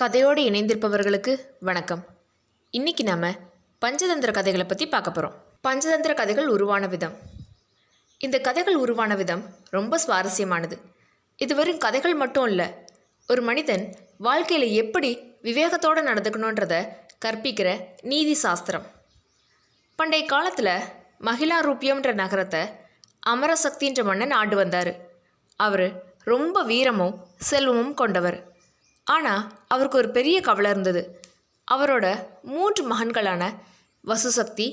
கதையோடு இணைந்திருப்பவர்களுக்கு வணக்கம். இன்னைக்கு நாம பஞ்சதந்திர கதைகளை பற்றி பார்க்க போகிறோம். பஞ்சதந்திர கதைகள் உருவான விதம். இந்த கதைகள் உருவான விதம் ரொம்ப சுவாரஸ்யமானது. இது வெறும் கதைகள் மட்டும் இல்லை, ஒரு மனிதன் வாழ்க்கையில் எப்படி விவேகத்தோடு நடந்துக்கணுன்றத கற்பிக்கிற நீதி சாஸ்திரம். பண்டைய காலத்தில் மகிழாரூபியம்ன்ற நகரத்தை அமரசக்தின்ற மன்னன் ஆண்டு வந்தார். அவர் ரொம்ப வீரமும் செல்வமும் கொண்டவர். ஆனால் அவருக்கு ஒரு பெரிய கவலை இருந்தது. அவரோட 3 மகன்களான வசுசக்தி,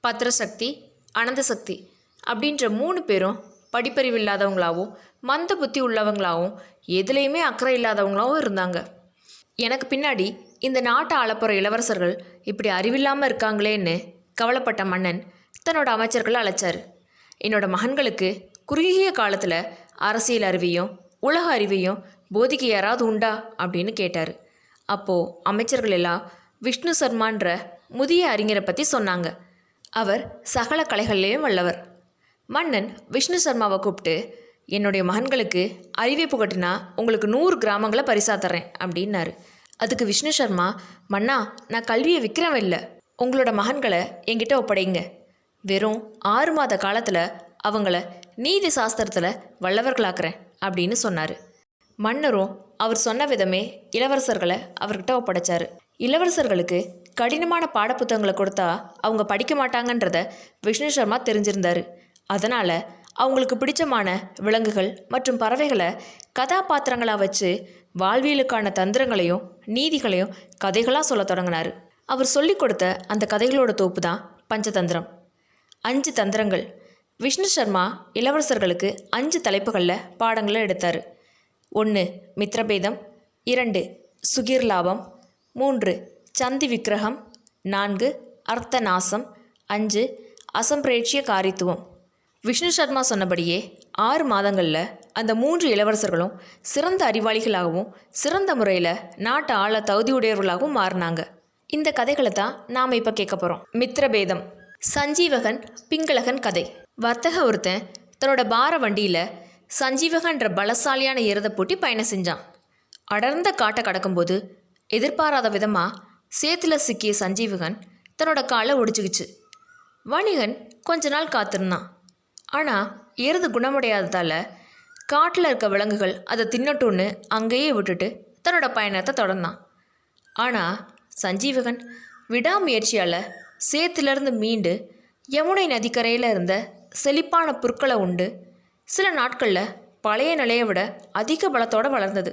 பத்ரசக்தி, அனந்தசக்தி அப்படின்ற 3 பேரும் படிப்பறிவு இல்லாதவங்களாகவும் மந்த புத்தி உள்ளவங்களாகவும் எதுலேயுமே அக்கறை இல்லாதவங்களாகவும் இருந்தாங்க. எனக்கு பின்னாடி இந்த நாட்டை ஆளப்போகிற இளவரசர்கள் இப்படி அறிவில்லாமல் இருக்காங்களேன்னு கவலைப்பட்ட மன்னன் தன்னோட அமைச்சர்களை அழைச்சார். என்னோட மகன்களுக்கு குறுகிய காலத்தில் அரசியல் அறிவையும் உலக அறிவையும் போதிக்க யாராவது உண்டா அப்படின்னு கேட்டார். அப்போது அமைச்சர்கள் எல்லாம் விஷ்ணு சர்மான்ற முதிய அறிஞரை பற்றி சொன்னாங்க. அவர் சகல கலைகள்லேயும் வல்லவர். மன்னன் விஷ்ணு சர்மாவை கூப்பிட்டு, என்னுடைய மகன்களுக்கு அறிவை புகட்டினா உங்களுக்கு 100 கிராமங்களை பரிசா தர்றேன் அப்படின்னாரு. அதுக்கு விஷ்ணு சர்மா, மன்னா, நான் கல்வியை விற்கிறவன் இல்லை, உங்களோட மகன்களை என்கிட்ட ஒப்படைங்க. வெறும் 6 மாத காலத்தில் அவங்கள நீதி சாஸ்திரத்தில் வல்லவர்களாக்குறேன் அப்படின்னு சொன்னார். மன்னரும் அவர் சொன்ன விதமே இளவரசர்களை அவர்கிட்ட ஒப்படைச்சார். இளவரசர்களுக்கு கடினமான பாடப்புத்தகங்களை கொடுத்தா அவங்க படிக்க மாட்டாங்கன்றத விஷ்ணு சர்மா தெரிஞ்சிருந்தார். அதனால் அவங்களுக்கு பிடிச்சமான விலங்குகள் மற்றும் பறவைகளை கதாபாத்திரங்களாக வச்சு வாழ்வியலுக்கான தந்திரங்களையும் நீதிகளையும் கதைகளாக சொல்ல தொடங்கினார். அவர் சொல்லி கொடுத்த அந்த கதைகளோட தொகுப்பு தான் பஞ்சதந்திரம். 5 தந்திரங்கள். விஷ்ணு சர்மா இளவரசர்களுக்கு 5 தலைப்புகளில் பாடங்களை எடுத்தார். 1 மித்ரபேதம், 2 சுகிர்லாபம், 3 சந்தி விக்கிரகம், 4 அர்த்தநாசம், 5 அசம்பிரேட்சிய காரித்துவம். விஷ்ணு சர்மா சொன்னபடியே 6 மாதங்களில் அந்த 3 இளவரசர்களும் சிறந்த அறிவாளிகளாகவும் சிறந்த முறையில் நாட்டை ஆள தகுதியுடையவர்களாகவும் மாறினாங்க. இந்த கதைகளை தான் நாம் இப்போ கேட்க போகிறோம். மித்ரபேதம். சஞ்சீவகன் பிங்களகன் கதை. வர்த்தக ஒருத்தன் தன்னோட பார வண்டியில் சஞ்சீவகன்ற பலசாலியான எருதை பூட்டி பயணம் செஞ்சான். அடர்ந்த காட்டை கடக்கும்போது எதிர்பாராத விதமாக சேத்துல சிக்கிய சஞ்சீவகன் தன்னோட காலை ஒடிச்சுக்கிச்சு. வணிகன் கொஞ்ச நாள் காத்திருந்தான். ஆனால் எருது குணமடையாததால் காட்டில் இருக்க விலங்குகள் அதை தின்னட்டும்னு அங்கேயே விட்டுட்டு தன்னோட பயணத்தை தொடர்ந்தான். ஆனால் சஞ்சீவகன் விடாமுயற்சியால் சேத்திலிருந்து மீண்டு யமுனை நதிக்கரையில் இருந்த செழிப்பான புற்களை உண்டு சில நாட்களில் பழைய நிலையை விட அதிக பலத்தோடு வளர்ந்தது.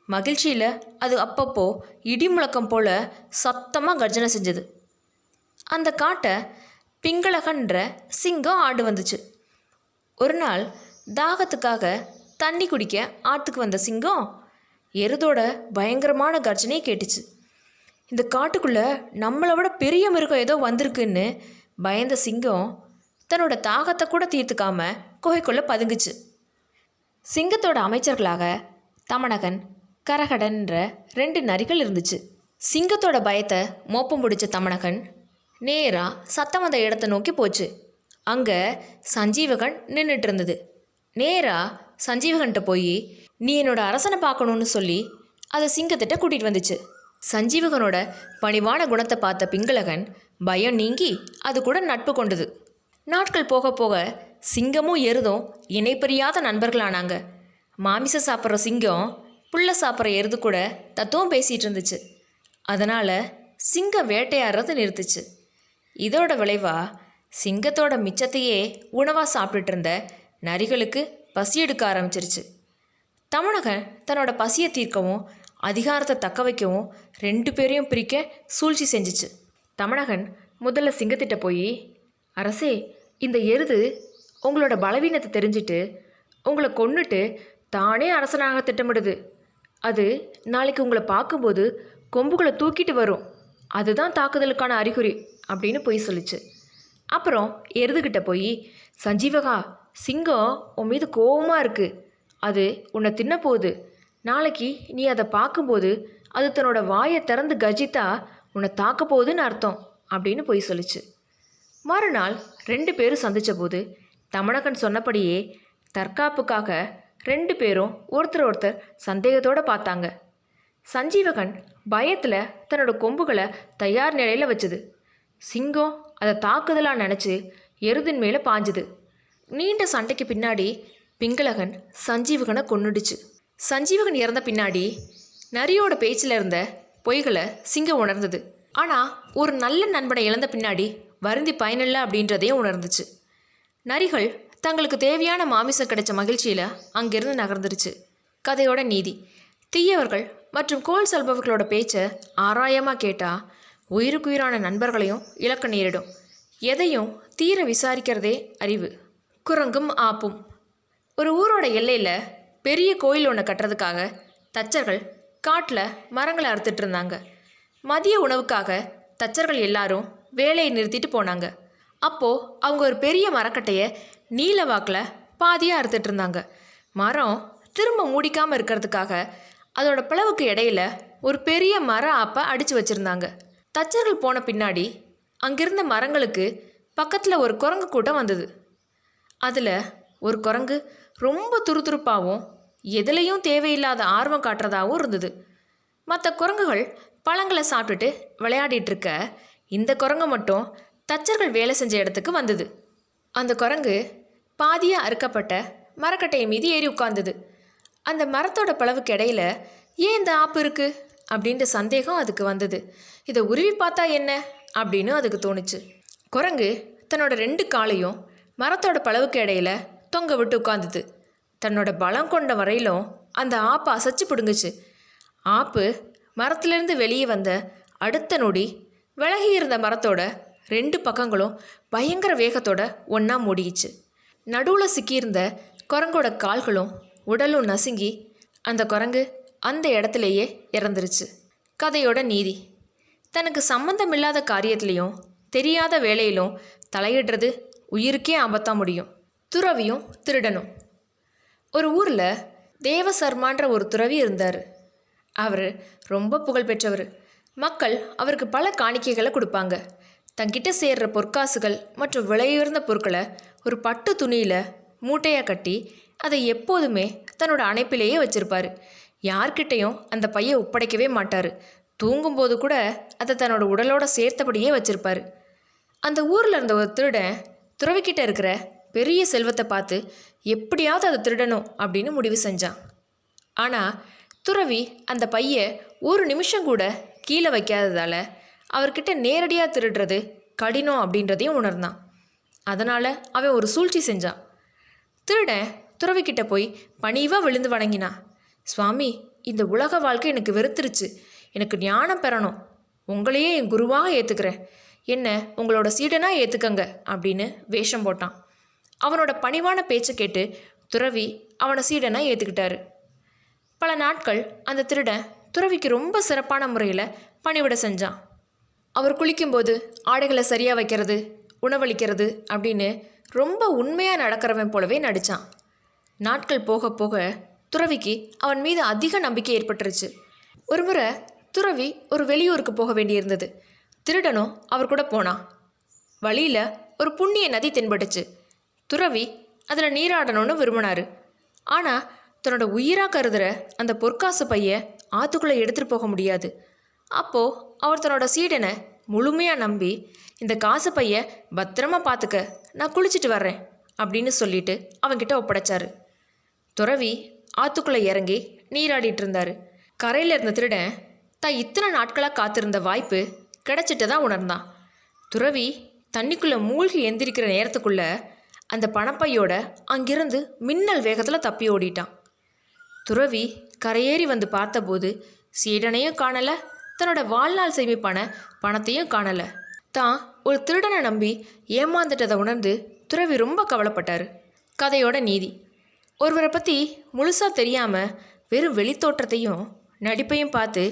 மகிழ்ச்சியில் அது அப்பப்போ இடி முழக்கம் போல் சத்தமாக கர்ஜனை செஞ்சது. அந்த காட்டை பிங்களகன்ற சிங்கம் ஆண்டு வந்துச்சு. ஒரு நாள் தாகத்துக்காக தண்ணி குடிக்க ஆற்றுக்கு வந்த சிங்கம் எருதோட பயங்கரமான கர்ஜனையை கேட்டுச்சு. இந்த காட்டுக்குள்ளே நம்மளை விட பெரிய மிருகம் ஏதோ வந்திருக்குன்னு பயந்த சிங்கம் தன்னோட தாகத்தை கூட தீர்த்துக்காம குகைக்குள்ளே பதுங்குச்சு. சிங்கத்தோட அமைச்சர்களாக தமணகன், கரகடன்ற 2 நரிகள் இருந்துச்சு. சிங்கத்தோட பயத்தை மோப்பம் பிடிச்ச தமணகன் நேராக சத்தம் வந்த இடத்த நோக்கி போச்சு. அங்கே சஞ்சீவகன் நின்றுட்டு இருந்தது. நேராக சஞ்சீவகன்கிட்ட போய், நீ என்னோட அரசனை பார்க்கணுன்னு சொல்லி அதை சிங்கத்திட்ட கூட்டிகிட்டு வந்துச்சு. சஞ்சீவகனோட பணிவான குணத்தை பார்த்த பிங்களகன் பயம் நீங்கி அது கூட நட்பு கொண்டது. நாட்கள் போக போக சிங்கமும் எருதும் இணைப்பிரியாத நண்பர்களானாங்க. மாமிசம் சாப்பிட்ற சிங்கம் புல்லை சாப்பிட்ற எருது கூட தத்துவம் பேசிகிட்டு இருந்துச்சு. அதனால் சிங்கம் வேட்டையாடுறது நிறுத்துச்சு. இதோட விளைவாக சிங்கத்தோட மிச்சத்தையே உணவாக சாப்பிட்டுட்டு இருந்த நரிகளுக்கு பசி எடுக்க ஆரம்பிச்சிருச்சு. தமணகன் தன்னோட பசியை தீர்க்கவும் அதிகாரத்தை தக்க வைக்கவும் 2 பேரையும் பிரிக்க சூழ்ச்சி செஞ்சிச்சு. தமணகன் முதல்ல சிங்கத்திட்ட போய், அரசே, இந்த எருது உங்களோட பலவீனத்தை தெரிஞ்சுட்டு உங்களை கொன்னுட்டு தானே அரசனாக திட்டமிடுது. அது நாளைக்கு உங்களை பார்க்கும்போது கொம்புகளை தூக்கிட்டு வரும். அதுதான் தாக்குதலுக்கான அறிகுறி அப்படின்னு போய் சொல்லிச்சு. அப்புறம் எருதுகிட்ட போய், சஞ்சீவகா, சிங்கம் உன் மீது கோபமாக இருக்குது. அது உன்னை தின்ன போகுது. நாளைக்கு நீ அதை பார்க்கும்போது அது தன்னோட வாயை திறந்து கர்ஜித்தா உன்னை தாக்க போகுதுன்னு அர்த்தம் அப்படின்னு போய் சொல்லிச்சு. மறுநாள் 2 பேரும் சந்தித்த போது தமணகன் சொன்னபடியே தற்காப்புக்காக 2 பேரும் ஒருத்தர் சந்தேகத்தோடு பார்த்தாங்க. சஞ்சீவகன் பயத்தில் தன்னோட கொம்புகளை தயார் நிலையில் வச்சுது. சிங்கம் அதை தாக்குதலாக நினச்சி எருதின் மேலே பாஞ்சுது. நீண்ட சண்டைக்கு பின்னாடி பிங்களகன் சஞ்சீவகனை கொன்னுடுச்சு. சஞ்சீவகன் இறந்த பின்னாடி நரியோட பேச்சில் இருந்த பொய்களை சிங்கம் உணர்ந்தது. ஆனால் ஒரு நல்ல நண்பனை இழந்த பின்னாடி வருந்தி பயனில்லை அப்படின்றதையும் உணர்ந்துச்சு. நரிகள் தங்களுக்கு தேவையான மாமிசம் கிடைச்ச மகிழ்ச்சியில் அங்கிருந்து நகர்ந்துருச்சு. கதையோட நீதி: தீயவர்கள் மற்றும் கோல் சொல்பவர்களோட பேச்சை ஆராயமாக கேட்டால் உயிருக்குயிரான நண்பர்களையும் இழக்க நேரிடும். எதையும் தீர விசாரிக்கிறதே அறிவு. குரங்கும் ஆப்பும். ஒரு ஊரோட எல்லையில் பெரிய கோயில் ஒன்று கட்டுறதுக்காக தச்சர்கள் காட்டில் மரங்களை அறுத்துட்டு இருந்தாங்க. மதிய உணவுக்காக தச்சர்கள் எல்லாரும் வேலையை நிறுத்திட்டு போனாங்க. அப்போது அவங்க ஒரு பெரிய மரக்கட்டையை நீல வாக்கில் பாதியாக அறுத்துட்டு இருந்தாங்க. மரம் திரும்ப மூடிக்காமல் இருக்கிறதுக்காக அதோட பிளவுக்கு இடையில ஒரு பெரிய மர ஆப்பை அடித்து வச்சுருந்தாங்க. தச்சர்கள் போன பின்னாடி அங்கிருந்த மரங்களுக்கு பக்கத்தில் ஒரு குரங்கு கூட்டம் வந்தது. அதில் ஒரு குரங்கு ரொம்ப துருதுருப்பாகவும் எதுலேயும் தேவையில்லாத ஆர்வம் காட்டுறதாகவும் இருந்தது. மற்ற குரங்குகள் பழங்களை சாப்பிட்டுட்டு விளையாடிட்டு இருக்க இந்த குரங்கு மட்டும் தச்சர்கள் வேலை செஞ்ச இடத்துக்கு வந்தது. அந்த குரங்கு பாதியாக அறுக்கப்பட்ட மரக்கட்டையின் மீது ஏறி உட்கார்ந்தது. அந்த மரத்தோட பிளவுக்கு இடையில ஏன் இந்த ஆப்பு இருக்குது அப்படின்ற சந்தேகம் அதுக்கு வந்தது. இதை உருவி பார்த்தா என்ன அப்படின்னு அதுக்கு தோணுச்சு. குரங்கு தன்னோட 2 காலையும் மரத்தோட பிளவுக்கு இடையில தொங்க விட்டு உட்கார்ந்தது. தன்னோட பலம் கொண்ட வரையிலும் அந்த ஆப்பை அசைச்சு பிடுங்குச்சு. ஆப்பு மரத்திலிருந்து வெளியே வந்த அடுத்த நொடி விலகி இருந்த மரத்தோட 2 பக்கங்களும் பயங்கர வேகத்தோட ஒன்றா மூடிச்சு. நடுவில் சிக்கியிருந்த குரங்கோட கால்களும் உடலும் நசுங்கி அந்த குரங்கு அந்த இடத்துலையே இறந்துருச்சு. கதையோட நீதி: தனக்கு சம்பந்தமில்லாத காரியத்திலையும் தெரியாத வேலையிலும் தலையிடுறது உயிருக்கே ஆபத்தாக முடியும். துறவியும் திருடனும். ஒரு ஊரில் தேவசர்மான்ற ஒரு துறவி இருந்தார். அவர் ரொம்ப புகழ்பெற்றவர். மக்கள் அவருக்கு பல காணிக்கைகளை கொடுப்பாங்க. தங்கிட்ட சேர்ற பொற்காசுகள் மற்றும் விலையுயர்ந்த பொருட்களை ஒரு பட்டு துணியில் மூட்டையாக கட்டி அதை எப்போதுமே தன்னோட அணைப்பிலேயே வச்சுருப்பார். யார்கிட்டையும் அந்த பையை ஒப்படைக்கவே மாட்டார். தூங்கும்போது கூட அதை தன்னோட உடலோட சேர்த்தபடியே வச்சுருப்பார். அந்த ஊரில் இருந்த ஒரு திருடன் துறவிக்கிட்ட இருக்கிற பெரிய செல்வத்தை பார்த்து எப்படியாவது அதை திருடணும் அப்படின்னு முடிவு செஞ்சான். ஆனால் துறவி அந்த பையை ஒரு நிமிஷம் கூட கீழே வைக்காததால் அவர்கிட்ட நேரடியாக திருடுறது கடினம் அப்படின்றதையும் உணர்ந்தான். அதனால் அவன் ஒரு சூழ்ச்சி செஞ்சான். திருடன் துறவிக்கிட்ட போய் பணிவாக விழுந்து வணங்கினான். சுவாமி, இந்த உலக வாழ்க்கை எனக்கு வெறுத்துருச்சு. எனக்கு ஞானம் பெறணும். உங்களையே என் குருவாக ஏற்றுக்கிறேன். என்ன உங்களோட சீடனாக ஏற்றுக்கங்க அப்படின்னு வேஷம் போட்டான். அவனோட பணிவான பேச்சை கேட்டு துறவி அவனை சீடனாக ஏற்றுக்கிட்டாரு. பல நாட்கள் அந்த திருடன் துறவிக்கு ரொம்ப சிறப்பான முறையில் பணிவிட செஞ்சான். அவர் குளிக்கும்போது ஆடைகளை சரியாக வைக்கிறது, உணவளிக்கிறது அப்படின்னு ரொம்ப உண்மையாக நடக்கிறவன் போலவே நடித்தான். நாட்கள் போக போக துறவிக்கு அவன் மீது அதிக நம்பிக்கை ஏற்பட்டுருச்சு. ஒரு முறை துறவி ஒரு வெளியூருக்கு போக வேண்டியிருந்தது. திருடனும் அவர் கூட போனான். வழியில் ஒரு புண்ணிய நதி தென்பட்டுச்சு. துறவி அதில் நீராடணும்னு விரும்பினார். ஆனால் தன்னோட உயிராக கருதுகிற அந்த பொற்காசு பையை ஆற்றுக்குள்ளே எடுத்துகிட்டு போக முடியாது. அப்போது அவர் தன்னோட சீடனை முழுமையாக நம்பி, இந்த காசு பையை பத்திரமா பார்த்துக்க, நான் குளிச்சுட்டு வர்றேன் அப்படின்னு சொல்லிட்டு அவன்கிட்ட ஒப்படைச்சாரு. துறவி ஆற்றுக்குள்ளே இறங்கி நீராடிட்டு இருந்தார். கரையில் இருந்த திருடன் தான் இத்தனை நாட்களாக காத்திருந்த வாய்ப்பு கிடைச்சிட்டு தான் உணர்ந்தான். துறவி தண்ணிக்குள்ளே மூழ்கி எந்திரிக்கிற நேரத்துக்குள்ளே அந்த பணப்பையோட அங்கிருந்து மின்னல் வேகத்தில் தப்பி ஓடிட்டான். துறவி கரையேறி வந்து பார்த்தபோது சீடனையும் காணலை, தன்னோட வாழ்நாள் சேமிப்பான பணத்தையும் காணலை. தான் ஒரு திருடனை நம்பி ஏமாந்துட்டதை உணர்ந்து துறவி ரொம்ப கவலைப்பட்டார். கதையோட நீதி: ஒருவரை பற்றி முழுசாக தெரியாமல் வெறும் வெளித்தோற்றத்தையும் நடிப்பையும் பார்த்து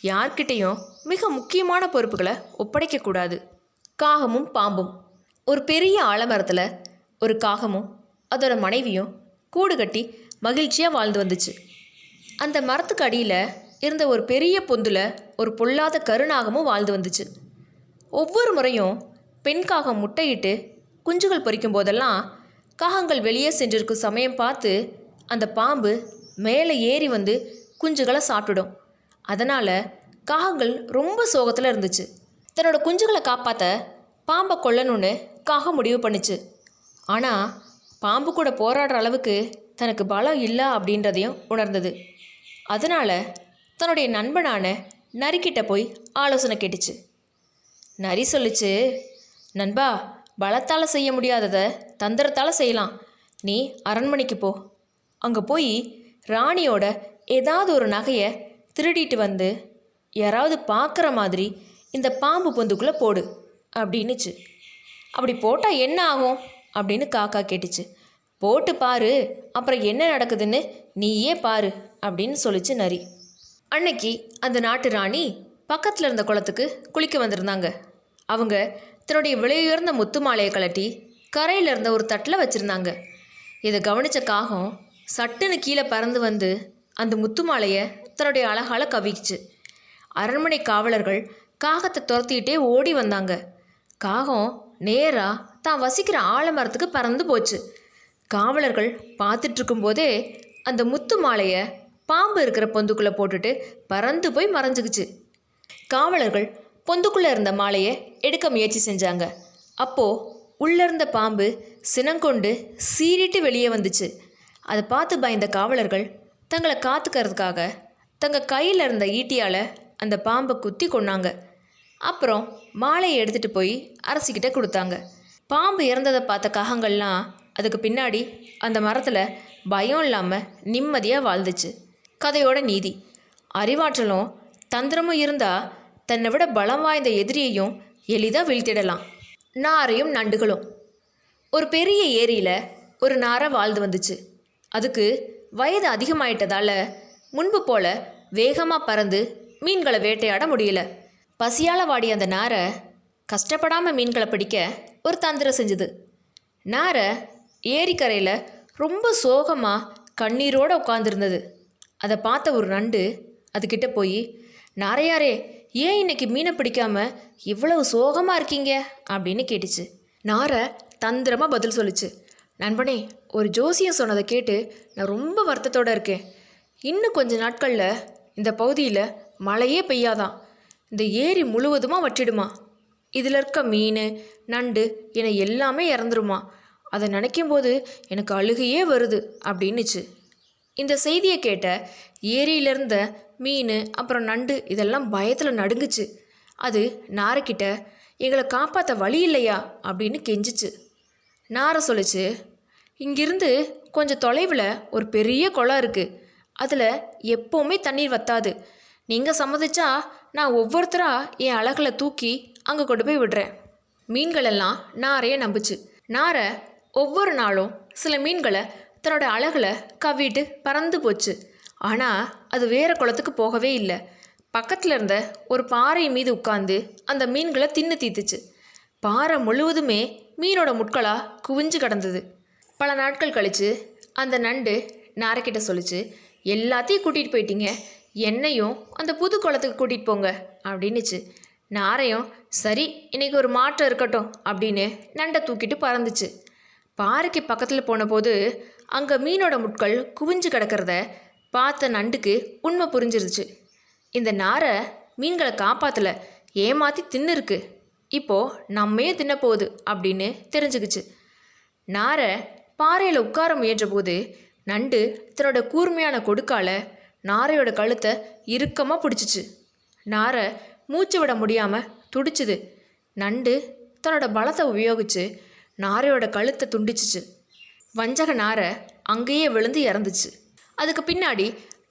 யார்கிட்டையும் மிக முக்கியமான பொறுப்புகளை ஒப்படைக்கக்கூடாது. காகமும் பாம்பும். ஒரு பெரிய ஆலமரத்தில் ஒரு காகமும் அதோட மனைவியும் கூடு கட்டி மகிழ்ச்சியாக வாழ்ந்து வந்துச்சு. அந்த மரத்துக்கு அடியில் இருந்த ஒரு பெரிய பொந்தில் ஒரு பொல்லாத கருநாகமும் வாழ்ந்து வந்துச்சு. ஒவ்வொரு முறையும் பெண் காகம் முட்டையிட்டு குஞ்சுகள் பொரிக்கும் போதெல்லாம் காகங்கள் வெளியே சென்றிருக்கும் சமயம் பார்த்து அந்த பாம்பு மேலே ஏறி வந்து குஞ்சுகளை சாப்பிட்டுடும். அதனால் காகங்கள் ரொம்ப சோகத்தில் இருந்துச்சு. தன்னோட குஞ்சுகளை காப்பாற்ற பாம்பை கொல்லணும்னு காகம் முடிவு பண்ணுச்சு. ஆனால் பாம்பு கூட போராடுற அளவுக்கு தனக்கு பலம் இல்லை அப்படின்றதையும் உணர்ந்தது. அதனால் தன்னுடைய நண்பனான நரிக்கிட்ட போய் ஆலோசனை கேட்டுச்சு. நரி சொல்லிச்சு, நண்பா, பலத்தால் செய்ய முடியாததை தந்திரத்தால் செய்யலாம். நீ அரண்மனைக்கு போ. அங்கே போய் ராணியோட ஏதாவது ஒரு நகையை திருடிட்டு வந்து யாராவது பார்க்குற மாதிரி இந்த பாம்பு பொந்துக்குள்ளே போடு அப்படின்னுச்சு. அப்படி போட்டால் என்ன ஆகும் அப்படின்னு காக்கா கேட்டுச்சு. போட்டு பாரு, அப்புறம் என்ன நடக்குதுன்னு நீயே பாரு அப்படின்னு சொல்லிச்சு நரி. அன்னைக்கு அந்த நாட்டு ராணி பக்கத்தில் இருந்த குளத்துக்கு குளிக்க வந்திருந்தாங்க. அவங்க தன்னுடைய விலையுயர்ந்த முத்து மாலையை கழட்டி கரையில் இருந்த ஒரு தட்டில் வச்சுருந்தாங்க. இதை கவனித்த காகம் சட்டுன்னு கீழே பறந்து வந்து அந்த முத்து மாலையை தன்னுடைய அழகால் கவிச்சு. அரண்மனை காவலர்கள் காகத்தை துரத்திக்கிட்டே ஓடி வந்தாங்க. காகம் நேராக தான் வசிக்கிற ஆலமரத்துக்கு பறந்து போச்சு. காவலர்கள் பார்த்துட்டு இருக்கும்போதே அந்த முத்து மாலையை பாம்பு இருக்கிற பொந்துக்குள்ளே போட்டுட்டு பறந்து போய் மறைஞ்சிக்குச்சு. காவலர்கள் பொந்துக்குள்ளே இருந்த மாலையை எடுக்க முயற்சி செஞ்சாங்க. அப்போது உள்ளிருந்த பாம்பு சினங்கொண்டு சீறிட்டு வெளியே வந்துச்சு. அதை பார்த்து பயந்த காவலர்கள் தங்களை காத்துக்கிறதுக்காக தங்கள் கையில் இருந்த ஈட்டியால் அந்த பாம்பை குத்தி கொன்னாங்க. அப்புறம் மாலையை எடுத்துகிட்டு போய் அரசிக்கிட்ட கொடுத்தாங்க. பாம்பு இறந்ததை பார்த்த காகங்கள்லாம் அதுக்கு பின்னாடி அந்த மரத்தில் பயம் இல்லாமல் நிம்மதியாக வாழ்ந்துச்சு. கதையோட நீதி: அறிவாற்றலும் தந்திரமும் இருந்தால் தன்னை விட பலம் வாய்ந்த எதிரியையும் எளிதாக வீழ்த்திடலாம். நாரையும் நண்டுகளும். ஒரு பெரிய ஏரியில் ஒரு நாரை வாழ்ந்து வந்துச்சு. அதுக்கு வயது அதிகமாயிட்டதால் முன்பு போல் வேகமாக பறந்து மீன்களை வேட்டையாட முடியல. பசியால் வாடிய அந்த நாரை கஷ்டப்படாமல் மீன்களை பிடிக்க ஒரு தந்திரம் செஞ்சுது. நாரை ஏரிக்கரையில் ரொம்ப சோகமாக கண்ணீரோடு உட்காந்துருந்தது. அதை பார்த்த ஒரு நண்டு அதுக்கிட்ட போய், நாரையாரே, ஏன் இன்னைக்கு மீனை பிடிக்காம இவ்வளவு சோகமாக இருக்கீங்க அப்படின்னு கேட்டுச்சு. நாரை தந்திரமாக பதில் சொல்லிச்சு. நண்பனே, ஒரு ஜோசியம் சொன்னதை கேட்டு நான் ரொம்ப வருத்தத்தோடு இருக்கேன். இன்னும் கொஞ்ச நாட்களில் இந்த பகுதியில் மழையே பெய்யாதான். இந்த ஏரி முழுவதுமாக வற்றிடுமா. இதில் இருக்க மீன், நண்டு என எல்லாமே இறந்துருமா. அதை நினைக்கும் போது எனக்கு அழுகையே வருது அப்படின்னுச்சு. இந்த செய்தியை கேட்ட ஏரியிலிருந்த மீன் அப்புறம் நண்டு இதெல்லாம் பயத்தில் நடுங்குச்சு. அது நாரைக்கிட்ட, எங்களை காப்பாற்ற வழி இல்லையா அப்படின்னு கெஞ்சிச்சு. நாரை சொல்லிச்சு, இங்கிருந்து கொஞ்சம் தொலைவில் ஒரு பெரிய குளம் இருக்குது. அதில் எப்போவுமே தண்ணீர் வற்றாது. நீங்கள் சம்மதிச்சா நான் ஒவ்வொருத்தராக என் அழகில் தூக்கி அங்கே கொண்டு போய் விடுறேன். மீன்களெல்லாம் நாரையை நம்புச்சு. நாரை ஒவ்வொரு நாளும் சில மீன்களை தன்னோட அழகில் கவ்விட்டு பறந்து போச்சு. ஆனால் அது வேறு குளத்துக்கு போகவே இல்லை. பக்கத்தில் இருந்த ஒரு பாறை மீது உட்கார்ந்து அந்த மீன்களை தின்னு தீத்துச்சு. பாறை முழுவதுமே மீனோட முட்களாக குவிஞ்சு கிடந்தது. பல நாட்கள் கழித்து அந்த நண்டு நாரைக்கிட்ட சொல்லிச்சு, எல்லாத்தையும் கூட்டிகிட்டு போயிட்டீங்க, என்னையும் அந்த புது குளத்துக்கு கூட்டிகிட்டு போங்க அப்படின்னுச்சு. நாரையும் சரி, இன்றைக்கி ஒரு மாற்றம் இருக்கட்டும் அப்படின்னு நண்டை தூக்கிட்டு பறந்துச்சு. பாறைக்கு பக்கத்தில் போன போது அங்கே மீனோட முட்கள் குவிஞ்சு கிடக்கிறத பார்த்த நண்டுக்கு உண்மை புரிஞ்சிருச்சு. இந்த நாரை மீன்களை காப்பாற்றலை, ஏமாற்றி தின்னு இருக்கு. இப்போது நம்மையே தின்ன போகுது அப்படின்னு தெரிஞ்சுக்கிச்சு. நாரை பாறையில் உட்கார முயன்ற போது நண்டு தன்னோட கூர்மையான கொடுக்கால நாரையோட கழுத்தை இறுக்கமாக பிடிச்சிச்சு. நாரை மூச்சு விட முடியாமல் துடிச்சுது. நண்டு தன்னோட பலத்தை உபயோகித்து நாரையோட கழுத்தை துண்டிச்சிச்சு. வஞ்சக நாரை அங்கேயே விழுந்து இறந்துச்சு. அதுக்கு பின்னாடி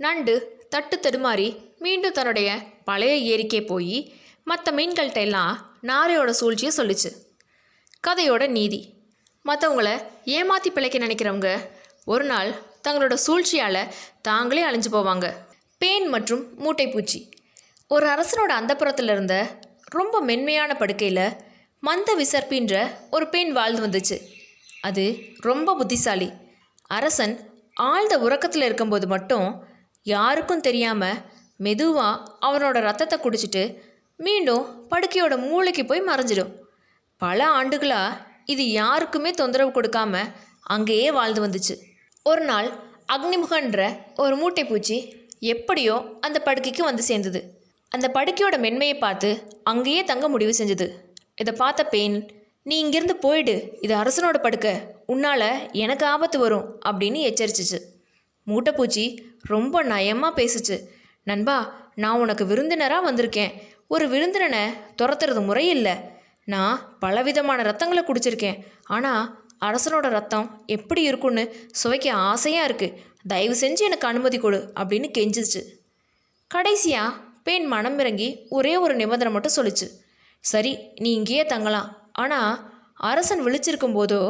நண்டு தட்டு தடுமாறி மீண்டும் தன்னுடைய பழைய ஏரிக்கே போய் மற்ற மீன்கள்கிட்ட எல்லாம் நாரையோட சூழ்ச்சியை சொல்லிச்சு. கதையோட நீதி: மற்றவங்கள ஏமாற்றி பிழைக்க நினைக்கிறவங்க ஒரு நாள் தங்களோட சூழ்ச்சியால் தாங்களே அழிஞ்சு போவாங்க. பேன் மற்றும் மூட்டைப்பூச்சி. ஒரு அரசனோட அந்தப்புறத்தில் இருந்த ரொம்ப மென்மையான படுக்கையில் மந்த விசர்பின்ற ஒரு பேன் வாழ்ந்து வந்துச்சு. அது ரொம்ப புத்திசாலி. அரசன் ஆழ்ந்த உறக்கத்தில் இருக்கும்போது மட்டும் யாருக்கும் தெரியாமல் மெதுவாக அவனோட ரத்தத்தை குடிச்சிட்டு மீண்டும் படுக்கையோட மூளைக்கு போய் மறைஞ்சிடும். பல ஆண்டுகளாக இது யாருக்குமே தொந்தரவு கொடுக்காம அங்கேயே வாழ்ந்து வந்துச்சு. ஒரு நாள் அக்னிமுகன்ற ஒரு மூட்டைப்பூச்சி எப்படியோ அந்த படுக்கைக்கு வந்து சேர்ந்தது. அந்த படுக்கையோட மென்மையை பார்த்து அங்கேயே தங்க முடிவு செஞ்சது. இதை பார்த்த பேன், நீ இங்கிருந்து போயிடு, இது அரசனோட படுக்கை, உன்னால் எனக்கு ஆபத்து வரும் அப்படின்னு எச்சரிச்சிச்சு. மூட்டைப்பூச்சி ரொம்ப நயமாக பேசுச்சு. நண்பா, நான் உனக்கு விருந்தினராக வந்திருக்கேன். ஒரு விருந்தினனை துரத்துறது முறையில்லை. நான் பலவிதமான ரத்தங்களை குடிச்சிருக்கேன். ஆனால் அரசனோட ரத்தம் எப்படி இருக்குன்னு சுவைக்க ஆசையாக இருக்குது. தயவு செஞ்சு எனக்கு அனுமதி கொடு அப்படின்னு கெஞ்சிச்சு. கடைசியாக பெண் மனம் இறங்கி ஒரே ஒரு நிபந்தனை மட்டும் சொல்லிச்சு. சரி, நீ இங்கேயே தங்கலாம். ஆனால் அரசன் விழிச்சிருக்கும் போதோ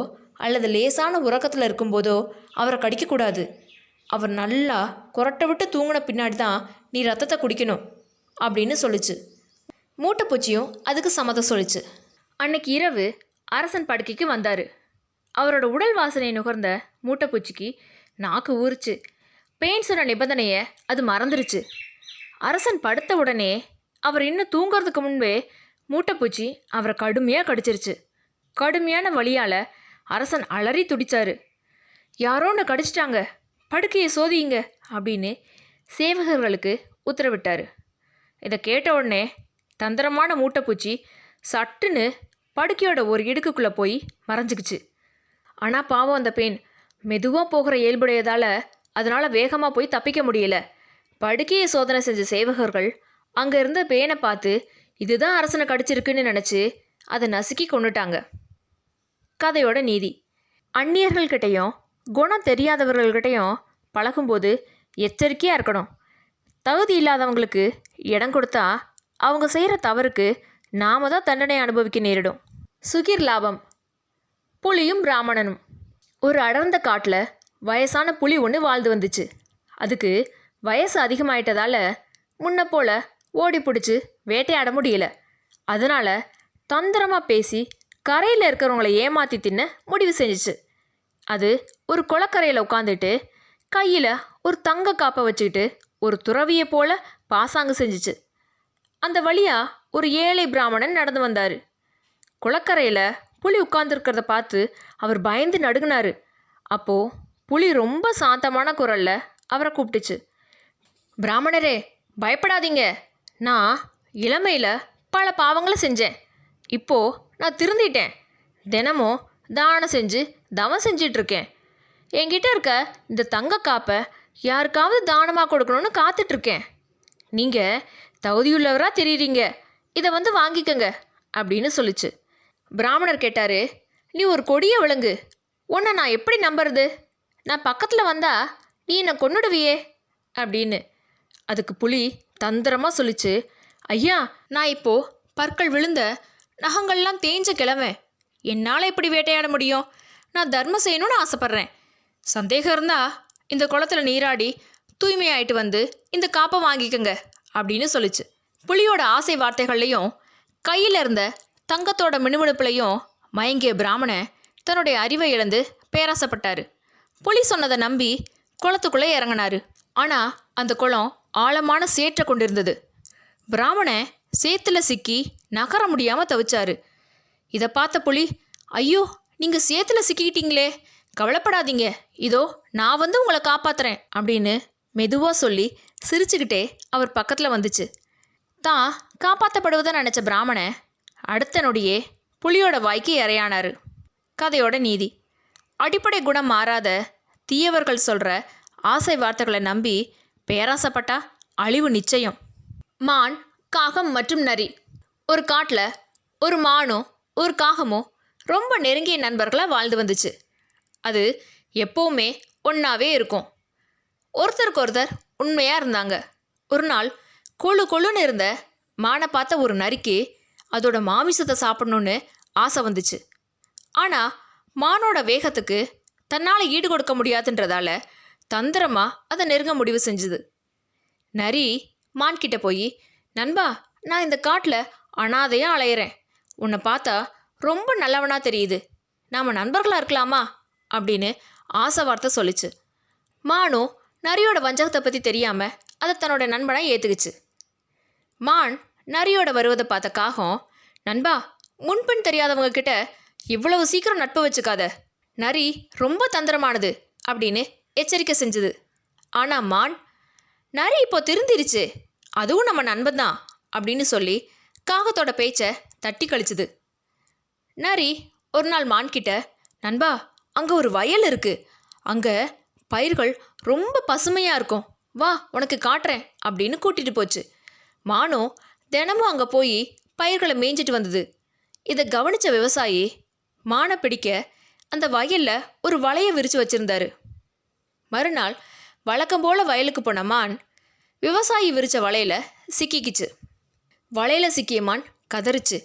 அல்லது லேசான உறக்கத்தில் இருக்கும்போதோ அவரை கடிக்கக்கூடாது. அவர் நல்லா குரட்டை விட்டு தூங்கின பின்னாடி தான் நீ ரத்தத்தை குடிக்கணும் அப்படின்னு சொல்லிச்சு. மூட்டைப்பூச்சியும் அதுக்கு சம்மதம் சொல்லிச்சு. அன்னைக்கு இரவு அரசன் படுக்கைக்கு வந்தார். அவரோட உடல் வாசனை நுகர்ந்த மூட்டைப்பூச்சிக்கு நாக்கு ஊறிச்சு. பெயின் சொன்ன நிபந்தனையை அது மறந்துருச்சு. அரசன் படுத்த உடனே அவர் இன்னும் தூங்கிறதுக்கு முன்பே மூட்டைப்பூச்சி அவரை கடுமையாக கடிச்சிருச்சு. கடுமையான வலியால் அரசன் அலறி துடிச்சாரு. யாரோன்னு கடிச்சிட்டாங்க, படுக்கையை சோதியுங்க அப்படின்னு சேவகர்களுக்கு உத்தரவிட்டார். இதை கேட்ட உடனே தந்திரமான மூட்டைப்பூச்சி சட்டுன்னு படுக்கையோட ஒரு இடுக்குக்குள்ளே போய் மறைஞ்சிக்குச்சு. ஆனால் பாவம் அந்த பெண் மெதுவாக போகிற இயல்புடையதால் அதனால் வேகமாக போய் தப்பிக்க முடியல. படுக்கையை சோதனை செஞ்ச சேவகர்கள் அங்கே இருந்த பேனை பார்த்து இதுதான் அரசனை கடிச்சிருக்குன்னு நினச்சி அதை நசுக்கி கொண்டுட்டாங்க. கதையோட நீதி: அந்நியர்கள்கிட்டையும் குணம் தெரியாதவர்கள்கிட்டையும் பழகும்போது எச்சரிக்கையாக இருக்கணும். தகுதி இல்லாதவங்களுக்கு இடம் கொடுத்தா அவங்க செய்கிற தவறுக்கு நாம தான் தண்டனை அனுபவிக்க நேரிடும். சுகிர் லாபம். புலியும் பிராமணனும். ஒரு அடர்ந்த காட்டில் வயசான புலி ஒன்று வாழ்ந்து வந்துச்சு. அதுக்கு வயசு அதிகமாயிட்டதால் முன்ன போல் ஓடி பிடிச்சி வேட்டையாட முடியல. அதனால் தந்திரமாக பேசி கரையில் இருக்கிறவங்கள ஏமாற்றி தின்ன முடிவு செஞ்சிச்சு. அது ஒரு குளக்கரையில் உட்காந்துட்டு கையில் ஒரு தங்க காப்பை வச்சுக்கிட்டு ஒரு துறவியை போல பாசாங்கு செஞ்சிச்சு. அந்த வழியாக ஒரு ஏழை பிராமணன் நடந்து வந்தார். குளக்கரையில் புலி உட்கார்ந்துருக்கிறத பார்த்து அவர் பயந்து நடுங்கினார். அப்போது புலி ரொம்ப சாந்தமான குரலில் அவரை கூப்பிட்டுச்சு. பிராமணரே, பயப்படாதீங்க. நான் இளமையில் பல பாவங்களை செஞ்சேன். இப்போது நான் திருந்திட்டேன். தினமும் தானம் செஞ்சு தவம் செஞ்சிட்ருக்கேன். என்கிட்ட இருக்க இந்த தங்க காப்பை யாருக்காவது தானமாக கொடுக்கணும்னு காத்துட்ருக்கேன். நீங்கள் தகுதியுள்ளவராக தெரியுறீங்க, இதை வந்து வாங்கிக்கங்க அப்படின்னு சொல்லிச்சு. பிராமணர் கேட்டார், நீ ஒரு கொடிய விலங்கு, உன்னை நான் எப்படி நம்புறது? நான் பக்கத்தில் வந்தால் நீ என்னை கொன்னுடுவியே அப்படின்னு. அதுக்கு புலி தந்திரமாக சொல்லிச்சு, ஐயா, நான் இப்போது பற்கள் விழுந்த நகங்கள்லாம் தேஞ்ச கிழவன். என்னால் எப்படி வேட்டையாட முடியும்? நான் தர்மம் செய்யணும்னு ஆசைப்பட்றேன். சந்தேகம் இருந்தால் இந்த குளத்தில் நீராடி தூய்மையாயிட்டு வந்து இந்த காப்பை வாங்கிக்கங்க அப்படின்னு சொல்லிச்சு. புலியோட ஆசை வார்த்தைகள்லையும் கையில் இருந்த தங்கத்தோட மினுமினுப்புலையும் மயங்கிய பிராமணன் தன்னுடைய அறிவை இழந்து பேராசப்பட்டார். புலி சொன்னதை நம்பி குளத்துக்குள்ளே இறங்கினார். ஆனால் அந்த குளம் ஆழமான சேற்றை கொண்டிருந்தது. பிராமணன் சேத்துல சிக்கி நகர முடியாமல் தவிச்சாரு. இதை பார்த்த புலி, ஐயோ, நீங்கள் சேத்துல சிக்கிக்கிட்டீங்களே, கவலைப்படாதீங்க, இதோ நான் வந்து உங்களை காப்பாத்துறேன் அப்படின்னு மெதுவாக சொல்லி சிரிச்சுக்கிட்டே அவர் பக்கத்தில் வந்துச்சு. தான் காப்பாற்றப்படுவதை நினச்ச பிராமணன் அடுத்த நொடியே புலியோட வாய்க்கு இரையானார். கதையோட நீதி: அடிப்படை குணம் மாறாத தீயவர்கள் சொல்கிற ஆசை வார்த்தைகளை நம்பி பேராசைப்பட்டா அழிவு நிச்சயம். மான், காகம் மற்றும் நரி. ஒரு காட்டில் ஒரு மானும் ஒரு காகமும் ரொம்ப நெருங்கிய நண்பர்களாக வாழ்ந்து வந்துச்சு. அது எப்போவுமே ஒன்றாவே இருக்கும். ஒருத்தருக்கு ஒருத்தர் உண்மையாக இருந்தாங்க. ஒரு நாள் கொழு கொழுன்னு இருந்த மானை பார்த்த ஒரு நரிக்கு அதோட மாமிசத்தை சாப்பிடணுன்னு ஆசை வந்துச்சு. ஆனால் மானோட வேகத்துக்கு தன்னால் ஈடு கொடுக்க முடியாதுன்றதால தந்திரமாக அதை நெருங்க முடிவு செஞ்சுது. நரி மான்கிட்ட போய், நண்பா, நான் இந்த காட்டில் அனாதையாக அலையிறேன். உன்னை பார்த்தா ரொம்ப நல்லவனாக தெரியுது. நாம் நண்பர்களாக இருக்கலாமா அப்படின்னு ஆசை வார்த்தை சொல்லிச்சு. மானும் நரியோட வஞ்சகத்தை பற்றி தெரியாமல் அதை தன்னோட நண்பனை ஏற்றுக்குச்சு. மான் நரியோட வருவதை பார்த்த காகம், நண்பா, முன்பின் தெரியாதவங்க கிட்ட இவ்வளவு சீக்கிரம் நட்பு வச்சுக்காத, நரி ரொம்ப தந்திரமானது அப்படின்னு எச்சரிக்கை செஞ்சுது. ஆனால் மான், நரி இப்போ திருந்திருச்சு, அதுவும் நம்ம நண்பன் தான் அப்படின்னு சொல்லி காகத்தோட பேச்சை தட்டி கழிச்சுது. நரி ஒரு நாள் மான்கிட்ட, நண்பா, அங்கே ஒரு வயல் இருக்கு, அங்கே பயிர்கள் ரொம்ப பசுமையாக இருக்கும், வா உனக்கு காட்டுறேன் அப்படின்னு கூட்டிகிட்டு போச்சு. மானும் தினமும் அங்கே போய் பயிர்களை மேய்ஞ்சிட்டு வந்தது. இதை கவனித்த விவசாயி மானை பிடிக்க அந்த வயலில் ஒரு வலையை விரித்து வச்சுருந்தாரு. மறுநாள் வழக்கம் போல் வயலுக்கு போன மான் விவசாயி விரித்த வலையில் சிக்கிக்கிச்சு. வலையில் சிக்கிய மான் கதறிச்சு,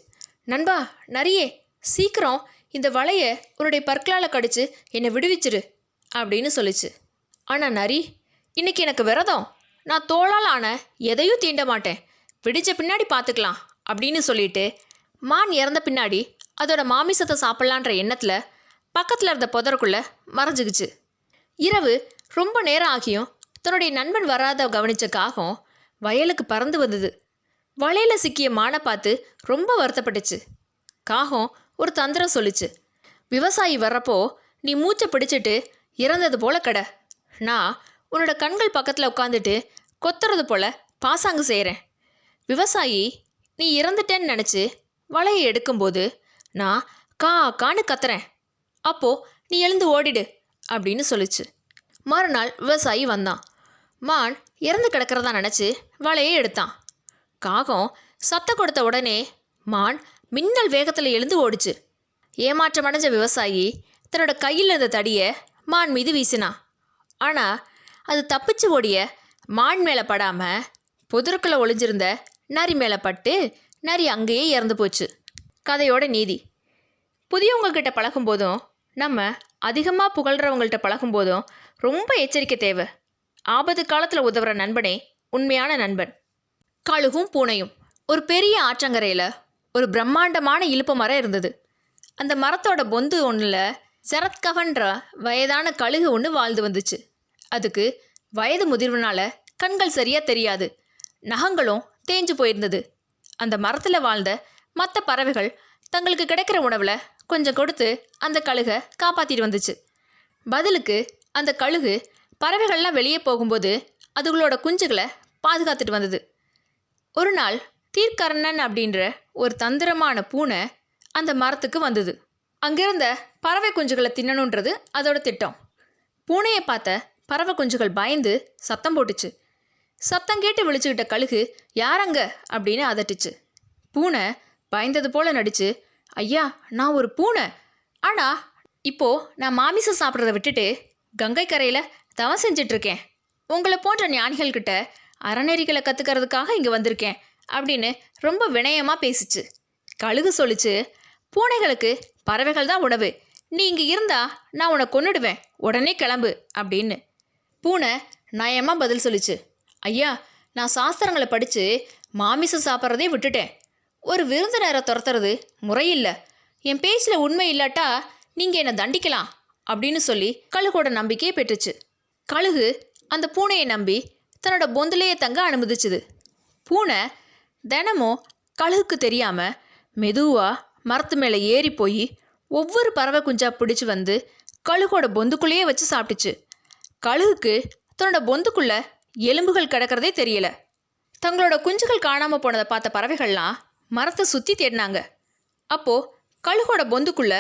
நண்பா நரியே, சீக்கிரம் இந்த வலையை உன்னுடைய பற்களால் கடிச்சு என்னை விடுவிச்சிரு அப்படின்னு சொல்லிச்சு. ஆனால் நரி, இன்னைக்கு எனக்கு விரதம், நான் தோளால் ஆன எதையும் தீண்ட மாட்டேன், விடிஞ்ச பின்னாடி பார்த்துக்கலாம் அப்படின்னு சொல்லிட்டு மான் இறந்த பின்னாடி அதோட மாமிசத்தை சாப்பிட்லான்ற எண்ணத்தில் பக்கத்தில் இருந்த புதருக்குள்ளே மறைஞ்சிக்கிச்சு. இரவு ரொம்ப நேரம் ஆகியும் தன்னுடைய நண்பன் வராத கவனித்த காகம் வயலுக்கு பறந்து வந்தது. வலையில் சிக்கிய மானை பார்த்து ரொம்ப வருத்தப்பட்டுச்சு. காகம் ஒரு தந்திரம் சொல்லிச்சு, விவசாயி வர்றப்போ நீ மூச்சை பிடிச்சிட்டு இறந்தது போல கடை, நான் உன்னோட கண்கள் பக்கத்தில் உட்காந்துட்டு கொத்துறது போல பாசாங்கு செய்கிறேன். விவசாயி நீ இறந்துட்டேன்னு நினச்சி வலையை எடுக்கும்போது நான் கான்னு கத்துறேன், அப்போது நீ எழுந்து ஓடிடு அப்படின்னு சொல்லிச்சு. மறுநாள் விவசாயி வந்தான். மான் இறந்து கிடக்கிறதா நினச்சி வலையை எடுத்தான். காகம் சத்தம் கொடுத்த உடனே மான் மின்னல் வேகத்தில் எழுந்து ஓடிச்சு. ஏமாற்றமடைஞ்ச விவசாயி தன்னோட கையில் இருந்த தடியை மான் மீது வீசினான். ஆனால் அது தப்பிச்சு ஓடிய மான் மேலே படாமல் புதருக்குள்ளே ஒளிஞ்சிருந்த நரி மேலே பட்டு நரி அங்கேயே இறந்து போச்சு. கதையோட நீதி, புதியவங்கக்கிட்ட பழகும்போதும் நம்ம அதிகமாக புகழ்கிறவங்கள்ட்ட பழகும்போதும் ரொம்ப எச்சரிக்கை தேவை. ஆபத்து காலத்தில் உதவுற நண்பனே உண்மையான நண்பன். கழுகும் பூனையும். ஒரு பெரிய ஆற்றங்கரையில் ஒரு பிரம்மாண்டமான இலுப்ப மரம் இருந்தது. அந்த மரத்தோட பொந்து ஒன்றில் சரத்கவன்ற வயதான கழுகு ஒன்று வாழ்ந்து வந்துச்சு. அதுக்கு வயது முதிர்வுனால கண்கள் சரியாக தெரியாது, நகங்களும் தேஞ்சு போயிருந்தது. அந்த மரத்தில் வாழ்ந்த மற்ற பறவைகள் தங்களுக்கு கிடைக்கிற உணவில் கொஞ்சம் கொடுத்து அந்த கழுகை காப்பாற்றிட்டு வந்துச்சு. பதிலுக்கு அந்த கழுகு பறவைகள்லாம் வெளியே போகும்போது அதுகளோட குஞ்சுகளை பாதுகாத்துட்டு வந்தது. ஒரு நாள் தீர்க்கரணன் அப்படின்ற ஒரு தந்திரமான பூனை அந்த மரத்துக்கு வந்தது. அங்கிருந்த பறவை குஞ்சுகளை தின்னணுன்றது அதோட திட்டம். பூனையை பார்த்த பறவை குஞ்சுகள் பயந்து சத்தம் போட்டுச்சு. சத்தம் கேட்டு விழிச்சுக்கிட்ட கழுகு யாரங்க அப்படின்னு அதட்டுச்சு. பூனை பயந்தது போல நடிச்சு, ஐயா நான் ஒரு பூனை, ஆனால் இப்போது நான் மாமிசம் சாப்பிட்றத விட்டுட்டு கங்கை கரையில் தவம் செஞ்சிட்ருக்கேன், உங்களை போன்ற ஞானிகள்கிட்ட அறநெறிகளை கற்றுக்கிறதுக்காக இங்கே வந்திருக்கேன் அப்படின்னு ரொம்ப வினயமாக பேசிச்சு. கழுகு சொல்லிச்சு, பூனைகளுக்கு பறவைகள் தான் உணவு, நீ இங்கே இருந்தா நான் உன்னை கொன்னுடுவேன், உடனே கிளம்பு அப்படின்னு. பூனை நயமாக பதில் சொல்லிச்சு, ஐயா நான் சாஸ்திரங்களை படித்து மாமிசம் சாப்பிட்றதே விட்டுட்டேன், ஒரு விருந்தினரை துரத்துறது முறையில்லை, என் பேச்சில் உண்மை இல்லாட்டா நீங்கள் என்னை தண்டிக்கலாம் அப்படின்னு சொல்லி கழுகோட நம்பிக்கையை பெற்றுச்சு. கழுகு அந்த பூனையை நம்பி தன்னோட பொந்துலேயே தங்க அனுமதிச்சுது. பூனை தினமும் கழுகுக்கு தெரியாமல் மெதுவாக மரத்து மேலே ஏறி போய் ஒவ்வொரு பறவை குஞ்சா பிடிச்சி வந்து கழுகோட பொந்துக்குள்ளேயே வச்சு சாப்பிட்டுச்சு. கழுகுக்கு தன்னோட பொந்துக்குள்ளே எலும்புகள் கிடக்கிறதே தெரியல. தங்களோட குஞ்சுகள் காணாமல் போனதை பார்த்த பறவைகள்லாம் மரத்தை சுற்றி தேடினாங்க. அப்போது கழுகோட பொந்துக்குள்ளே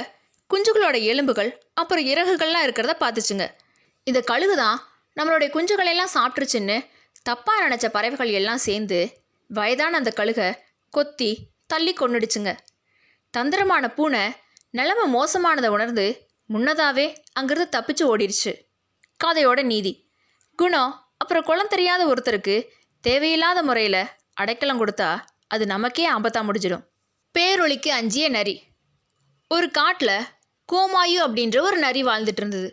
குஞ்சுகளோட எலும்புகள் அப்புறம் இறகுகள்லாம் இருக்கிறத பார்த்துச்சுங்க. இந்த கழுகு தான் நம்மளுடைய குஞ்சுகளெல்லாம் சாப்பிட்ருச்சுன்னு தப்பாக நினச்ச பறவைகள் எல்லாம் சேர்ந்து வயதான அந்த கழுகை கொத்தி தள்ளி கொன்னுடுச்சுங்க. தந்திரமான பூனை நிலைமை மோசமானதை உணர்ந்து முன்னதாகவே அங்கிருந்து தப்பிச்சு ஓடிடுச்சு. கதையோட நீதி, குணம் அப்புறம் குளம் தெரியாத ஒருத்தருக்கு தேவையில்லாத முறையில் அடைக்கலம் கொடுத்தா அது நமக்கே ஆபத்தாக முடிஞ்சிடும். பேரொளிக்கு அஞ்சிய நரி. ஒரு காட்டில் கோமாயு அப்படின்ற ஒரு நரி வாழ்ந்துட்டு இருந்தது.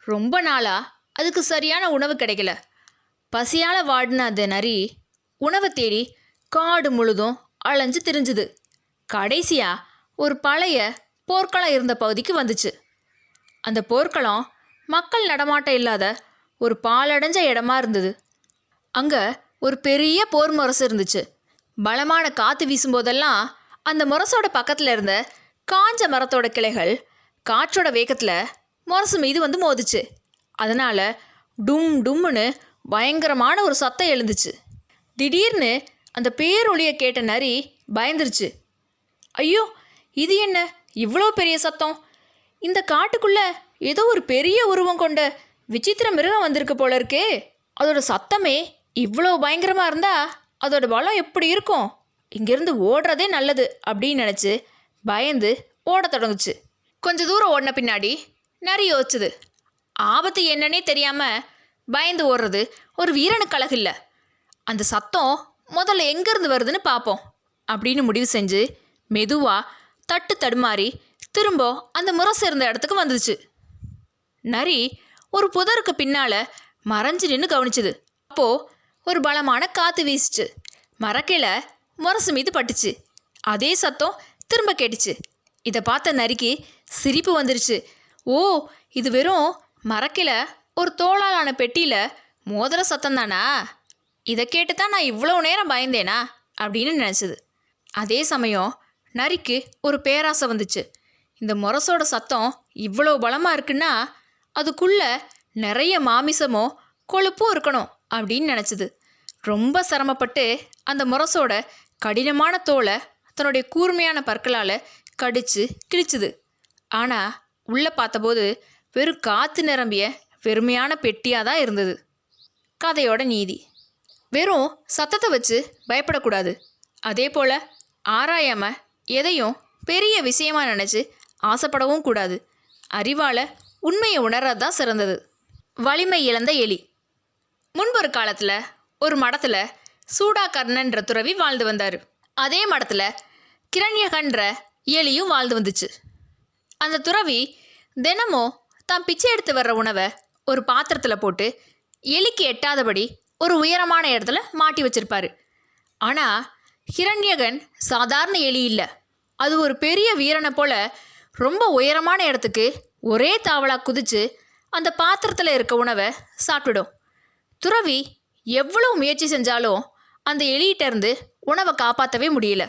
ரொம்ப நாளாக அதுக்கு சரியான உணவு கிடைக்கல. பசியால் வாடின அந்த நரி உணவை தேடி காடு முழுதும் அலைஞ்சு திரிஞ்சுது. கடைசியாக ஒரு பழைய போர்க்களம் இருந்த பகுதிக்கு வந்துச்சு. அந்த போர்க்களம் மக்கள் நடமாட்டம் இல்லாத ஒரு பாழடைஞ்ச இடமா இருந்தது. அங்கே ஒரு பெரிய போர் முரசு இருந்துச்சு. பலமான காற்று வீசும்போதெல்லாம் அந்த முரசோட பக்கத்தில் இருந்த காஞ்ச மரத்தோட கிளைகள் காற்றோட வேகத்தில் முரசு மீது வந்து மோதிச்சு. அதனால் டும் டும்னு பயங்கரமான ஒரு சத்தம் எழுந்துச்சு. திடீர்னு அந்த பேரொலியை கேட்ட நரி பயந்துருச்சு. ஐயோ, இது என்ன இவ்வளோ பெரிய சத்தம்? இந்த காட்டுக்குள்ள ஏதோ ஒரு பெரிய உருவம் கொண்ட விசித்திர மிருகம் வந்திருக்கு போல இருக்கே. அதோட சத்தமே இவ்வளோ பயங்கரமாக இருந்தா அதோட பலம் எப்படி இருக்கும்? இங்கேருந்து ஓடுறதே நல்லது அப்படின்னு நினச்சி பயந்து ஓட தொடங்குச்சு. கொஞ்சம் தூரம் ஓடின பின்னாடி நரி யோசிச்சுது, ஆபத்து என்னன்னே தெரியாமல் பயந்து ஓடுறது ஒரு வீரனுக்கு அழகில்லை. அந்த சத்தம் முதல்ல எங்கேருந்து வருதுன்னு பார்ப்போம் அப்படின்னு முடிவு செஞ்சு மெதுவாக தட்டு தடுமாறி திரும்ப அந்த முரசு இருந்த இடத்துக்கு வந்துச்சு. நரி ஒரு புதருக்கு பின்னால் மறைஞ்சு நின்று கவனிச்சுது. அப்போது ஒரு பலமான காற்று வீசிச்சு. மரக்கில முரசு மீது பட்டுச்சு. அதே சத்தம் திரும்ப கேட்டுச்சு. இதை பார்த்த நரிக்கு சிரிப்பு வந்துருச்சு. ஓ, இது வெறும் மரக்கில ஒரு தோளாலான பெட்டியில் மோதிர சத்தம் தானா? இதை கேட்டு தான் நான் இவ்வளோ நேரம் பயந்தேனா அப்படின்னு நினச்சிது. அதே சமயம் நரிக்கு ஒரு பேராசை வந்துச்சு. இந்த முரசோட சத்தம் இவ்வளோ பலமாக இருக்குன்னா அதுக்குள்ள நிறைய மாமிசமோ கொழுப்பும் இருக்கணும் அப்படின்னு நினச்சிது. ரொம்ப சிரமப்பட்டு அந்த முரசோட கடினமான தோலை தன்னுடைய கூர்மையான பற்களால் கடிச்சு கிழிச்சுது. ஆனால் உள்ளே பார்த்தபோது வெறும் காற்று நிரம்பிய வெறுமையான பெட்டியாக தான் இருந்தது. கதையோட நீதி: வெறும் சத்தத்தை வச்சு பயப்படக்கூடாது. அதே போல் ஆராயாமல் எதையும் பெரிய விஷயமா நினச்சி ஆசைப்படவும் கூடாது. அறிவால் உண்மையை உணர்றது தான் சிறந்தது. வலிமை இழந்த எலி. முன்பொரு காலத்தில் ஒரு மடத்தில் சூடாகர்ணன்ற துறவி வாழ்ந்து வந்தார். அதே மடத்தில் கிரண்யகன்ற எலியும் வாழ்ந்து வந்துச்சு. அந்த துறவி தினமும் தான் பிச்சை எடுத்து வர்ற உணவை ஒரு பாத்திரத்தில் போட்டு எலிக்கு எட்டாதபடி ஒரு உயரமான இடத்துல மாட்டி வச்சிருப்பாரு. ஆனால் ஹிரண்யகன் சாதாரண எலி இல்லை. அது ஒரு பெரிய வீரனை போல ரொம்ப உயரமான இடத்துக்கு ஒரே தாவலாக குதிச்சு அந்த பாத்திரத்தில் இருக்க உணவை சாப்பிட்டுடும். துறவி எவ்வளோ முயற்சி செஞ்சாலும் அந்த எலியிட்டேருந்து உணவை காப்பாற்றவே முடியல.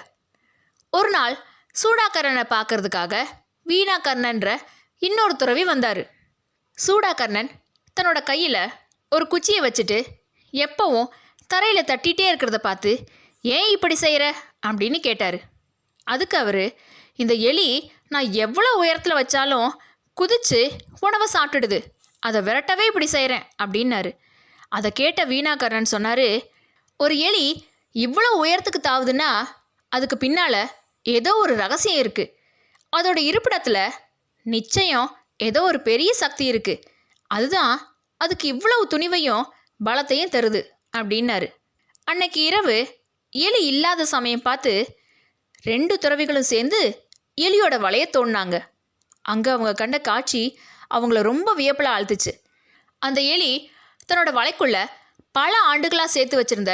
ஒரு நாள் சூடாகர்ணனை பார்க்கறதுக்காக வீணாகர்ணன்ற இன்னொரு துறவி வந்தார். சூடாகர்ணன் தன்னோட கையில் ஒரு குச்சியை வச்சுட்டு எப்பவும் தரையில் தட்டிகிட்டே இருக்கிறத பார்த்து, ஏன் இப்படி செய்கிற அப்படின்னு கேட்டார். அதுக்கு அவர், இந்த எலி நான் எவ்வளோ உயரத்தில் வச்சாலும் குதிச்சு உணவை சாப்பிட்டுடுது, அதை விரட்டவே இப்படி செய்கிறேன் அப்படின்னாரு. அதை கேட்ட வீணாகர்ணன் சொன்னார், ஒரு எலி இவ்வளோ உயரத்துக்கு தாவுதுன்னா அதுக்கு பின்னால் ஏதோ ஒரு ரகசியம் இருக்குது. அதோட இருப்பிடத்தில் நிச்சயம் ஏதோ ஒரு பெரிய சக்தி இருக்குது. அதுதான் அதுக்கு இவ்வளவு துணிவையும் பலத்தையும் தருது அப்படின்னாரு. அன்னைக்கு இரவு எலி இல்லாத சமயம் பார்த்து 2 துறவிகளும் சேர்ந்து எலியோட வலையை தோண்டினாங்க. அங்கே அவங்க கண்ட காட்சி அவங்கள ரொம்ப வியப்பில் ஆழ்த்துச்சு. அந்த எலி தன்னோட வலைக்குள்ள பல ஆண்டுகளாக சேர்த்து வச்சிருந்த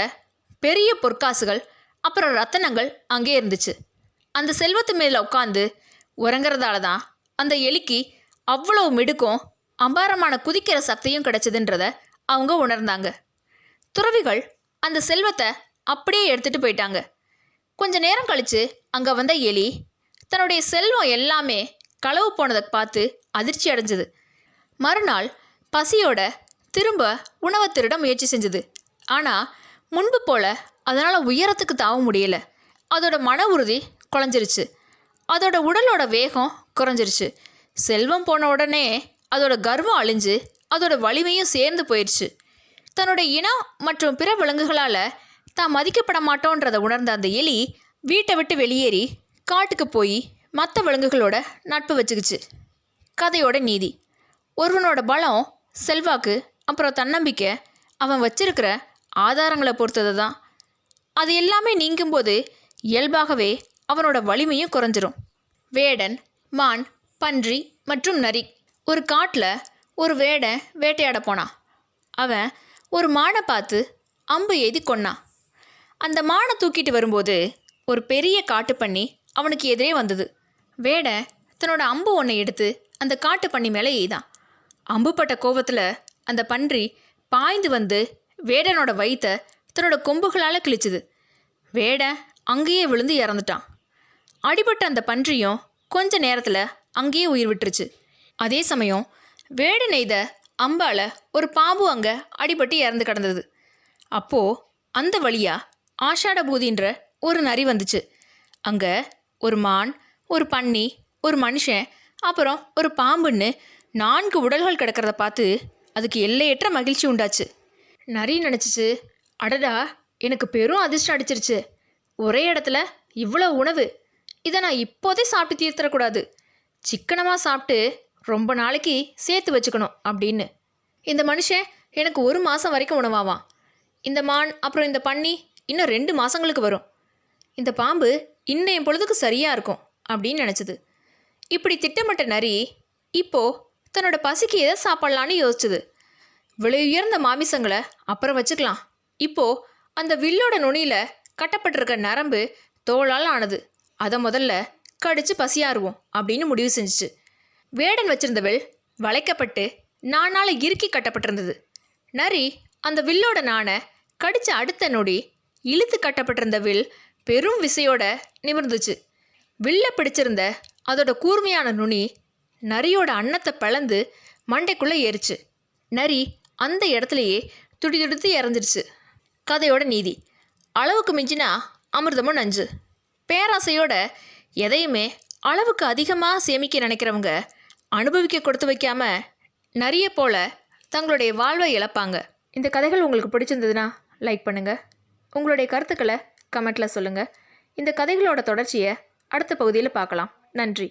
பெரிய பொற்காசுகள் அப்புறம் ரத்தனங்கள் அங்கே இருந்துச்சு. அந்த செல்வத்து மேலே உட்காந்து உறங்குறதால தான் அந்த எலிக்கு அவ்வளோ மிடுக்கும் அபாரமான குதிக்கிற சக்தியும் கிடைச்சதுன்றத அவங்க உணர்ந்தாங்க. துறவிகள் அந்த செல்வத்தை அப்படியே எடுத்துகிட்டு போயிட்டாங்க. கொஞ்ச நேரம் கழித்து அங்கே வந்த எலி தன்னுடைய செல்வம் எல்லாமே களவு போனதை பார்த்து அதிர்ச்சி அடைஞ்சது. மறுநாள் பசியோட திரும்ப உணவை திருட முயற்சி செஞ்சது. ஆனால் முன்பு போல் அதனால் உயரத்துக்கு தாவ முடியலை. அதோட மன உறுதி குறைஞ்சிருச்சு. அதோட உடலோட வேகம் குறைஞ்சிருச்சு. செல்வம் போன உடனே அதோட கர்வம் அழிஞ்சு அதோட வலிமையும் சேர்ந்து போயிடுச்சு. தன்னோட இனம் மற்றும் பிற விலங்குகளால் தான் மதிக்கப்பட மாட்டோன்றதை உணர்ந்த அந்த எலி வீட்டை விட்டு வெளியேறி காட்டுக்கு போய் மற்ற விலங்குகளோட நட்பு வச்சுக்கிச்சு. கதையோட நீதி: ஒருவனோட பலம், செல்வாக்கு அப்புறம் தன்னம்பிக்கை அவன் வச்சிருக்கிற ஆதாரங்களை பொறுத்தது தான். அது எல்லாமே நீங்கும்போது இயல்பாகவே அவனோட வலிமையும் குறைஞ்சிரும். வேடன், மான், பன்றி மற்றும் நரி. ஒரு காட்டில் ஒரு வேடன் வேட்டையாட போனான். அவன் ஒரு மானை பார்த்து அம்பு எய்தி கொன்னான். அந்த மானை தூக்கிட்டு வரும்போது ஒரு பெரிய காட்டுப்பன்னி அவனுக்கு எதிரே வந்தது. வேடன் தன்னோட அம்பு ஒன்றை எடுத்து அந்த காட்டுப்பன்னி மேலே எய்தான். அம்புப்பட்ட கோபத்தில் அந்த பன்றி பாய்ந்து வந்து வேடனோட வயிற்றை தன்னோட கொம்புகளால் கிழிச்சுது. வேடன் அங்கேயே விழுந்து இறந்துட்டான். அடிபட்ட அந்த பன்றியும் கொஞ்ச நேரத்தில் அங்கேயே உயிர் விட்டுருச்சு. அதே சமயம் வேடன் எய்த அம்பால ஒரு பாம்பு அங்கே அடிபட்டு இறந்து கிடந்தது. அப்போது அந்த வழியா ஆஷாட பூதின்ற ஒரு நரி வந்துச்சு. அங்கே ஒரு மான், ஒரு பன்னி, ஒரு மனுஷன், அப்புறம் ஒரு பாம்புன்னு 4 உடல்கள் கிடக்கிறத பார்த்து அதுக்கு எல்லையற்ற மகிழ்ச்சி உண்டாச்சு. நரி நினச்சிச்சு, அடடா, எனக்கு பெரும் அதிர்ஷ்டம் அடிச்சிருச்சு. ஒரே இடத்துல இவ்வளோ உணவு, இதை நான் இப்போதே சாப்பிட்டு தீர்த்தரக்கூடாது. சிக்கனமாக சாப்பிட்டு ரொம்ப நாளைக்கு சேர்த்து வச்சுக்கணும் அப்படின்னு. இந்த மனுஷன் எனக்கு 1 மாதம் வரைக்கும் உணவாவான். இந்த மான் அப்புறம் இந்த பன்னி இன்னும் 2 மாதங்களுக்கு வரும். இந்த பாம்பு இன்னைய பொழுதுக்கு சரியாக இருக்கும் அப்படின்னு நினச்சிது. இப்படி திட்டமிட்ட நரி இப்போது தன்னோட பசிக்கு எதை சாப்பிட்லான்னு யோசிச்சுது. விலை உயர்ந்த மாமிசங்களை அப்புறம் வச்சுக்கலாம். இப்போது அந்த வில்லோட நுனியில் கட்டப்பட்டிருக்க நரம்பு தோளால் ஆனது, அதை முதல்ல கடிச்சு பசியாறுவோம் அப்படின்னு முடிவு செஞ்சிச்சு. வேடன் வச்சிருந்த வில் வளைக்கப்பட்டு நானால் இறுக்கி கட்டப்பட்டிருந்தது. நரி அந்த வில்லோட நாணை கடிச்ச அடுத்த நொடி இழுத்து கட்டப்பட்டிருந்த வில் பெரும் விசையோட நிமிர்ந்துச்சு. வில்ல பிடிச்சிருந்த அதோட கூர்மையான நுனி நரியோட அன்னத்தை பிளந்து மண்டைக்குள்ளே ஏறிச்சு. நரி அந்த இடத்துலையே துடி துடித்து இறந்துடுச்சு. கதையோட நீதி: அளவுக்கு மிஞ்சினா அமிர்தமும் நஞ்சு. பேராசையோட எதையுமே அளவுக்கு அதிகமாக சேமிக்க நினைக்கிறவங்க அனுபவிக்க கொடுத்து வைக்காம நரியை போல தங்களுடைய வாழ்வை இழப்பாங்க. இந்த கதைகள் உங்களுக்கு பிடிச்சிருந்ததுன்னா லைக் பண்ணுங்கள். உங்களுடைய கருத்துக்களை கமெண்ட்டில் சொல்லுங்கள். இந்த கதைகளோட தொடர்ச்சியை அடுத்த பகுதியில் பார்க்கலாம். நன்றி.